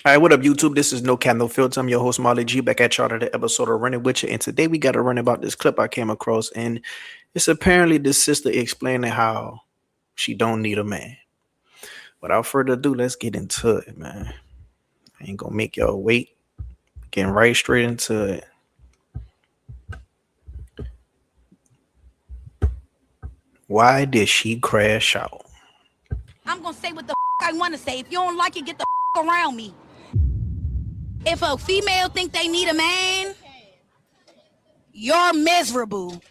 All right, what up, YouTube? This is No Cap, No Filter. I'm your host, Molly G, back at y'all to the episode of Running With You. And today we got to run about this clip I came across. And it's apparently this sister explaining how she don't need a man. Without further ado, let's get into it, man. I ain't gonna make y'all wait. Getting right straight into it. Why did she crash out? I'm gonna say what the I want to say. If you don't like it, get the around me. If a female think they need a man, you're miserable.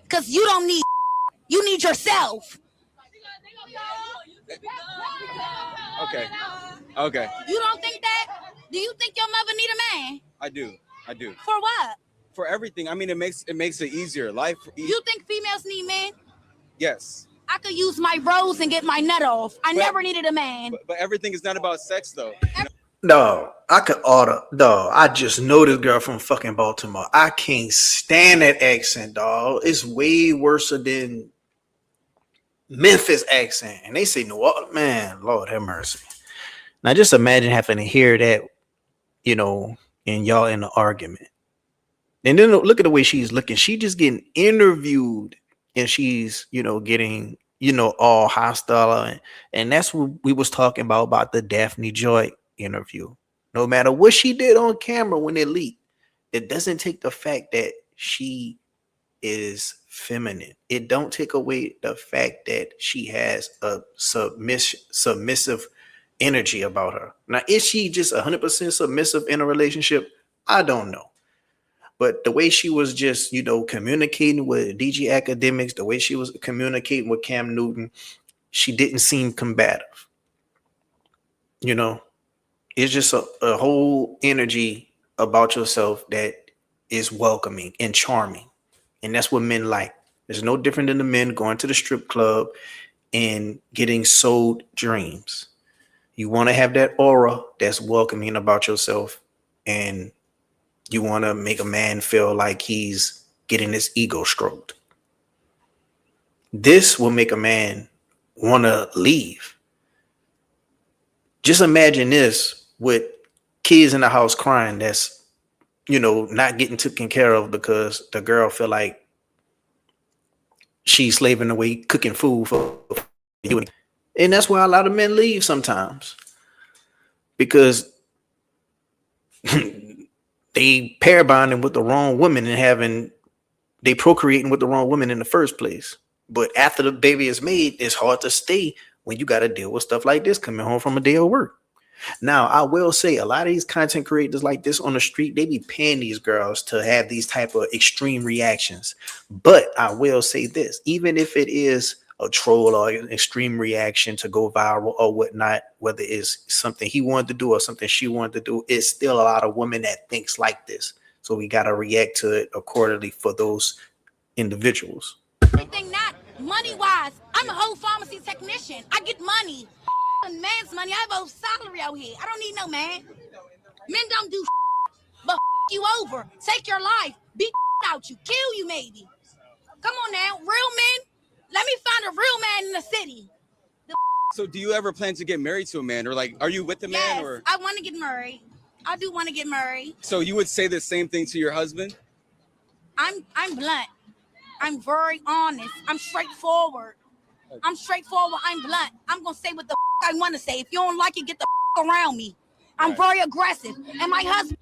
Cause you don't need you need yourself. Okay. Okay. You don't think that? Do you think your mother need a man? I do. I do. For what? For everything. I mean, it makes it easier. Life. You think females need men? Yes. I could use my rose and get my nut off. I never needed a man. But everything is not about sex, though. No, I could order. Dog, I just know this girl from fucking Baltimore. I can't stand that accent, dog. It's way worse than Memphis accent. And they say, no, man, Lord have mercy. Now just imagine having to hear that, and y'all in an argument. And then look at the way she's looking. She just getting interviewed and she's, getting, all hostile. And that's what we was talking about the Daphne Joy interview. No matter what she did on camera when it leaked, it doesn't take the fact that she is feminine. It don't take away the fact that she has a submissive energy about her. Now, is she just 100% submissive in a relationship? I don't know. But the way she was just, communicating with DG Academics, the way she was communicating with Cam Newton, she didn't seem combative. It's just a whole energy about yourself that is welcoming and charming. And that's what men like. It's no different than the men going to the strip club and getting sold dreams. You want to have that aura that's welcoming about yourself, and you want to make a man feel like he's getting his ego stroked. This will make a man want to leave. Just imagine this with kids in the house crying that's, not getting taken care of because the girl feel like she's slaving away cooking food for you. And that's why a lot of men leave sometimes, because they pair bonding with the wrong woman and they procreating with the wrong woman in the first place. But after the baby is made, it's hard to stay when you got to deal with stuff like this coming home from a day of work. Now, I will say a lot of these content creators like this on the street, they be paying these girls to have these type of extreme reactions. But I will say this, even if it is a troll or an extreme reaction to go viral or whatnot, whether it's something he wanted to do or something she wanted to do, it's still a lot of women that thinks like this. So we got to react to it accordingly for those individuals. Everything not money-wise. I'm a whole pharmacy technician. I get money. Man's money. I have a salary out here. I don't need no man. Men don't do but you over. Take your life. Beat out you. Kill you maybe. Come on now. Real men. Let me find a real man in the city. So do you ever plan to get married to a man, or are you with a man? Yes, or I want to get married. I do want to get married. So you would say the same thing to your husband? I'm blunt. I'm very honest. I'm straightforward. I'm straightforward. I'm blunt. I'm going to say what the I want to say. If you don't like it, get the around me. I'm very aggressive. And my husband.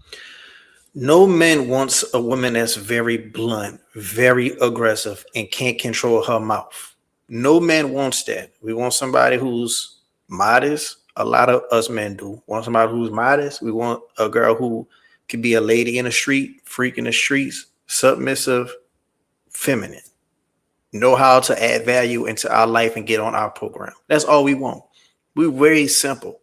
No man wants a woman that's very blunt, very aggressive, and can't control her mouth. No man wants that. We want somebody who's modest. A lot of us men do. Want somebody who's modest. We want a girl who could be a lady in the street, freak in the streets, submissive, feminine. Know how to add value into our life and get on our program. That's all we want. We're very simple.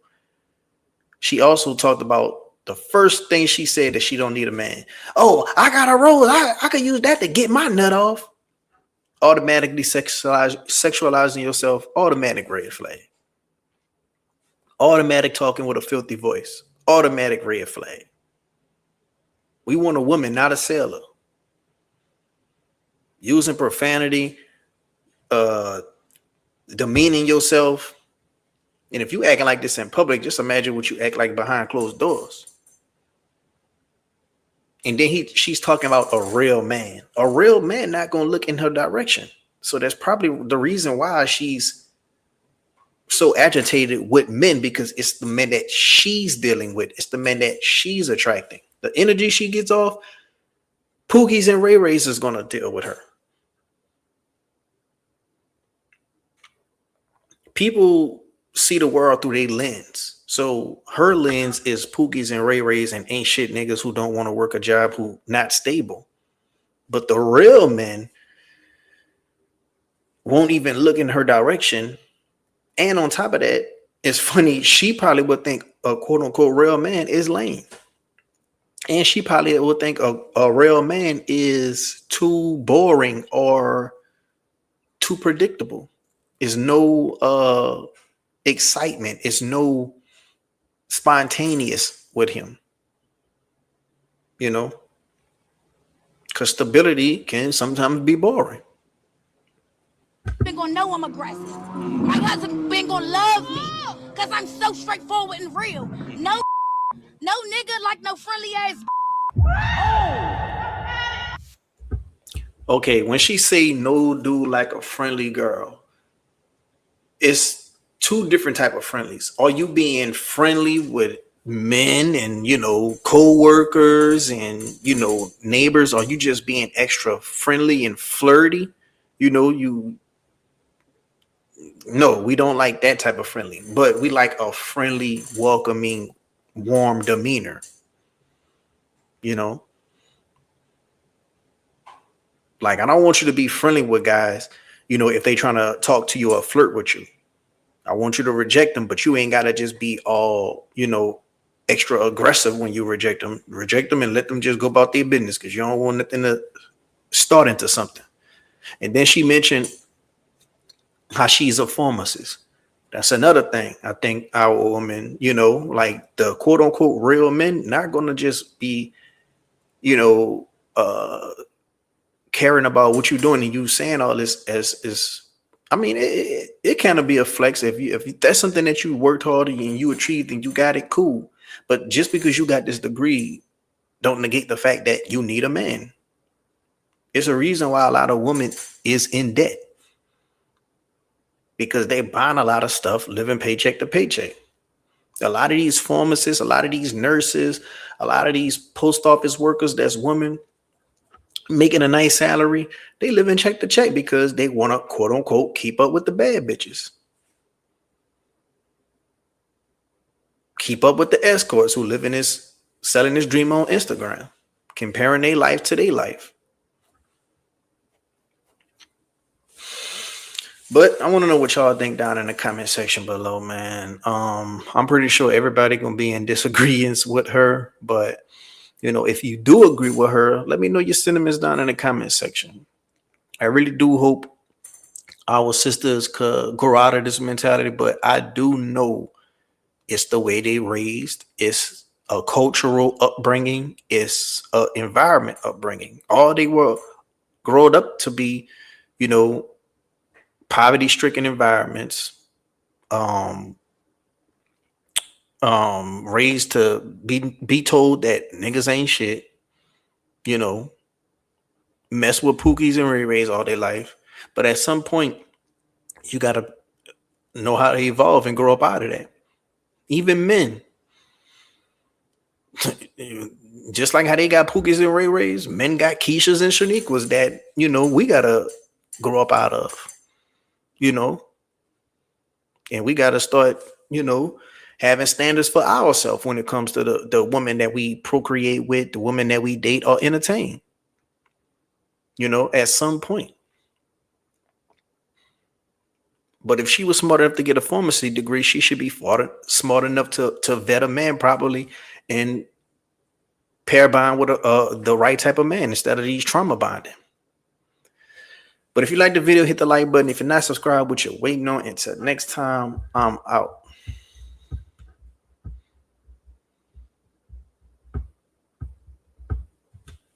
She also talked about the first thing she said, that she don't need a man. Oh, I got a rose. I could use that to get my nut off. Automatically sexualizing yourself. Automatic red flag. Automatic talking with a filthy voice. Automatic red flag. We want a woman, not a sailor. Using profanity, demeaning yourself, And if you acting like this in public, just imagine what you act like behind closed doors. And then she's talking about a real man. A real man not going to look in her direction. So that's probably the reason why she's so agitated with men, because it's the men that she's dealing with. It's the men that she's attracting. The energy she gets off, Pookies and Ray Rays is going to deal with her. People see the world through their lens. So her lens is Pookies and Ray Rays and ain't shit niggas who don't want to work a job, who not stable. But the real men won't even look in her direction. And on top of that, it's funny, she probably would think a quote unquote real man is lame. And she probably would think a real man is too boring or too predictable. Is no excitement. It's no spontaneous with him. You know? Because stability can sometimes be boring. Been gonna know I'm aggressive. My husband been gonna love me because I'm so straightforward and real. No nigga like no friendly ass. Okay, when she say no dude like a friendly girl, it's two different type of friendlies. Are you being friendly with men and, you know, co-workers and, you know, neighbors? Are you just being extra friendly and flirty? You know, no, we don't like that type of friendly, but we like a friendly, welcoming, warm demeanor. You know, like, I don't want you to be friendly with guys, you know, if they trying to talk to you or flirt with you. I want you to reject them, but you ain't got to just be all, you know, extra aggressive when you reject them. Reject them and let them just go about their business, because you don't want nothing to start into something. And then she mentioned how she's a pharmacist. That's another thing. I think our women, you know, like the quote unquote real men, not going to just be, you know, caring about what you're doing and you saying all this as I mean, it can be a flex if that's something that you worked hard and you achieved and you got it, cool. But just because you got this degree, don't negate the fact that you need a man. It's a reason why a lot of women is in debt, because they buying a lot of stuff, living paycheck to paycheck. A lot of these pharmacists, a lot of these nurses, a lot of these post office workers that's women making a nice salary, they live in check to check because they want to quote unquote keep up with the bad bitches. Keep up with the escorts who live in this, selling this dream on Instagram, comparing their life to their life. But I want to know what y'all think down in the comment section below, man. I'm pretty sure everybody gonna be in disagreement with her, but you know, if you do agree with her, let me know your sentiments down in the comment section. I really do hope our sisters could grow out of this mentality, but I do know it's the way they raised. It's a cultural upbringing. It's an environment upbringing. All they were grown up to be, you know, poverty-stricken environments, raised to be told that niggas ain't shit, you know, mess with Pookies and Ray Rays all their life. But at some point, you gotta know how to evolve and grow up out of that. Even men, just like how they got Pookies and Ray Rays, men got Keishas and Shaniquas that, you know, we gotta grow up out of, you know, and we gotta start, you know, having standards for ourselves when it comes to the woman that we procreate with, the woman that we date or entertain, you know, at some point. But if she was smart enough to get a pharmacy degree, she should be smart enough to vet a man properly and pair bond with the right type of man instead of these trauma bonding. But if you like the video, hit the like button. If you're not subscribed, what you're waiting on. Until next time, I'm out.